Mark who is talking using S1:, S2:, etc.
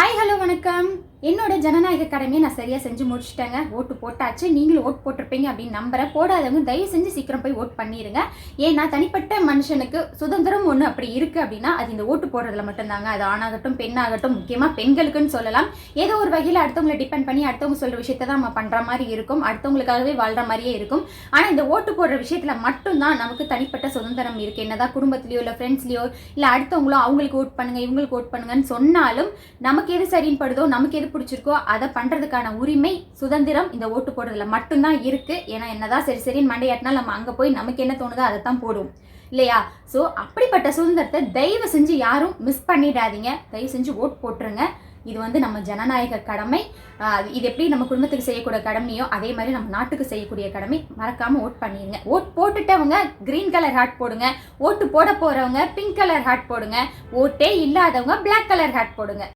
S1: Hi hello வணக்கம். என்னோட ஜனநாயக கடமையை நான் சரியாக செஞ்சு முடிச்சிட்டேங்க. ஓட்டு போட்டாச்சு. நீங்களும் ஓட்டு போட்டிருப்பீங்க அப்படின்னு நம்புறேன். போடாதவங்க தயவு செஞ்சு சீக்கிரம் போய் ஓட் பண்ணிடுங்க. ஏன்னா தனிப்பட்ட மனுஷனுக்கு சுதந்திரம் ஒன்று அப்படி இருக்குது அப்படின்னா அது இந்த ஓட்டு போடுறதுல மட்டும்தாங்க. அது ஆணாகட்டும் பெண்ணாகட்டும், முக்கியமாக பெண்களுக்குன்னு சொல்லலாம். ஏதோ ஒரு வகையில் அடுத்தவங்களை டிபெண்ட் பண்ணி அடுத்தவங்க சொல்கிற விஷயத்தை தான் நம்ம பண்ணுற மாதிரி இருக்கும். அடுத்தவங்களுக்காகவே வாழ்கிற மாதிரியே இருக்கும். ஆனால் இந்த ஓட்டு போடுற விஷயத்தில் மட்டும்தான் நமக்கு தனிப்பட்ட சுதந்திரம் இருக்குது. என்னதான் குடும்பத்திலையோ இல்லை ஃப்ரெண்ட்ஸ்லையோ இல்லை அடுத்தவங்களோ அவங்களுக்கு ஓட் பண்ணுங்க இவங்களுக்கு ஓட் பண்ணுங்கன்னு சொன்னாலும் நமக்கு எது சரின்னு படுதோ, நமக்கு எது பிடிச்சிருக்கோ அதை பண்றதுக்கான உரிமை, சுதந்திரம் இந்த ஓட்டு போடுறதுல மட்டும்தான் இருக்கு. ஏன்னா என்னதான் சரின்னு மண்டையாட்டினா நம்ம அங்க போய் நமக்கு என்ன தோணுதோ அதை தான் போடுவோம் இல்லையா? ஸோ அப்படிப்பட்ட சுதந்திரத்தை தயவு செஞ்சு யாரும் மிஸ் பண்ணிடாதீங்க. தயவு செஞ்சு ஓட் போட்டுருங்க. இது நம்ம ஜனநாயக கடமை. இது எப்படி நம்ம குடும்பத்துக்கு செய்யக்கூடிய கடமையோ அதே மாதிரி நம்ம நாட்டுக்கு செய்யக்கூடிய கடமை. மறக்காம ஓட் பண்ணிடுங்க. ஓட் போட்டுட்டவங்க கிரீன் கலர் ஹார்ட் போடுங்க. ஓட்டு போட போறவங்க பிங்க் கலர் ஹார்ட் போடுங்க. ஓட்டே இல்லாதவங்க பிளாக் கலர் ஹார்ட் போடுங்க.